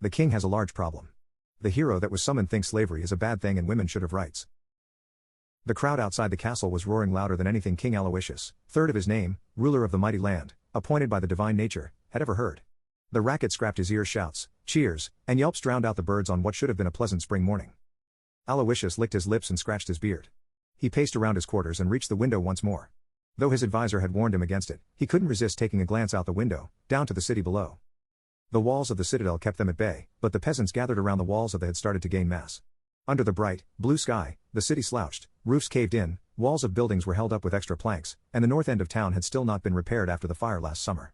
The king has a large problem. The hero that was summoned thinks slavery is a bad thing and women should have rights. The crowd outside the castle was roaring louder than anything King Aloysius, third of his name, ruler of the mighty land, appointed by the divine nature, had ever heard. The racket scrapped his ears, shouts, cheers, and yelps drowned out the birds on what should have been a pleasant spring morning. Aloysius licked his lips and scratched his beard. He paced around his quarters and reached the window once more. Though his advisor had warned him against it, he couldn't resist taking a glance out the window, down to the city below. The walls of the citadel kept them at bay, but the peasants gathered around the walls of they had started to gain mass. Under the bright, blue sky, the city slouched, roofs caved in, walls of buildings were held up with extra planks, and the north end of town had still not been repaired after the fire last summer.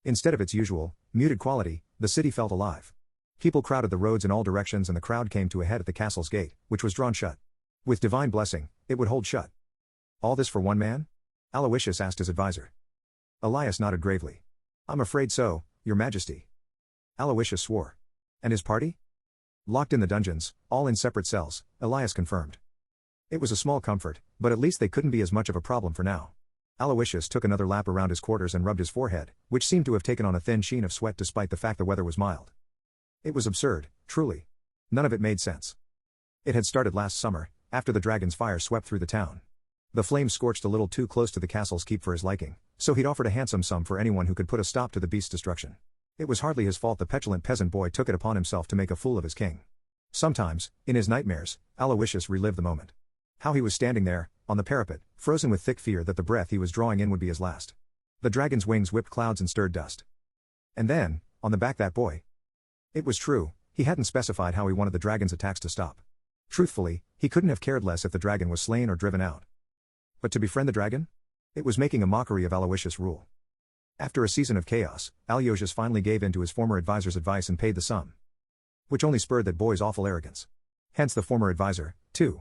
Instead of its usual, muted quality, the city felt alive. People crowded the roads in all directions and the crowd came to a head at the castle's gate, which was drawn shut. With divine blessing, it would hold shut. All this for one man? Aloysius asked his advisor. Elias nodded gravely. I'm afraid so, Your Majesty. Aloysius swore. And his party? Locked in the dungeons, all in separate cells, Elias confirmed. It was a small comfort, but at least they couldn't be as much of a problem for now. Aloysius took another lap around his quarters and rubbed his forehead, which seemed to have taken on a thin sheen of sweat despite the fact the weather was mild. It was absurd, truly. None of it made sense. It had started last summer, after the dragon's fire swept through the town. The flames scorched a little too close to the castle's keep for his liking, so he'd offered a handsome sum for anyone who could put a stop to the beast's destruction. It was hardly his fault the petulant peasant boy took it upon himself to make a fool of his king. Sometimes, in his nightmares, Aloysius relived the moment. How he was standing there, on the parapet, frozen with thick fear that the breath he was drawing in would be his last. The dragon's wings whipped clouds and stirred dust. And then, on the back that boy. It was true, he hadn't specified how he wanted the dragon's attacks to stop. Truthfully, he couldn't have cared less if the dragon was slain or driven out. But to befriend the dragon? It was making a mockery of Aloysius' rule. After a season of chaos, Aloysius finally gave in to his former advisor's advice and paid the sum. Which only spurred that boy's awful arrogance. Hence the former advisor, too.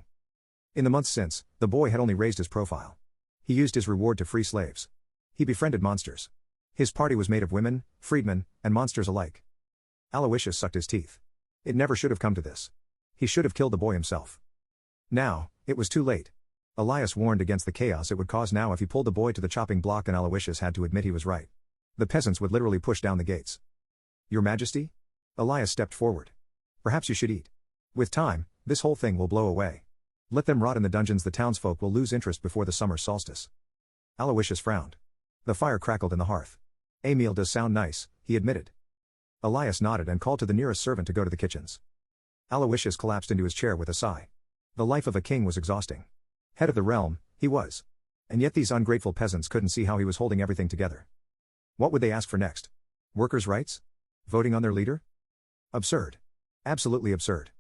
In the months since, the boy had only raised his profile. He used his reward to free slaves. He befriended monsters. His party was made of women, freedmen, and monsters alike. Aloysius sucked his teeth. It never should have come to this. He should have killed the boy himself. Now, it was too late. Elias warned against the chaos it would cause now if he pulled the boy to the chopping block, and Aloysius had to admit he was right. The peasants would literally push down the gates. Your Majesty? Elias stepped forward. Perhaps you should eat. With time, this whole thing will blow away. Let them rot in the dungeons. The townsfolk will lose interest before the summer solstice. Aloysius frowned. The fire crackled in the hearth. A meal does sound nice, he admitted. Elias nodded and called to the nearest servant to go to the kitchens. Aloysius collapsed into his chair with a sigh. The life of a king was exhausting. Head of the realm, he was. And yet these ungrateful peasants couldn't see how he was holding everything together. What would they ask for next? Workers' rights? Voting on their leader? Absurd. Absolutely absurd.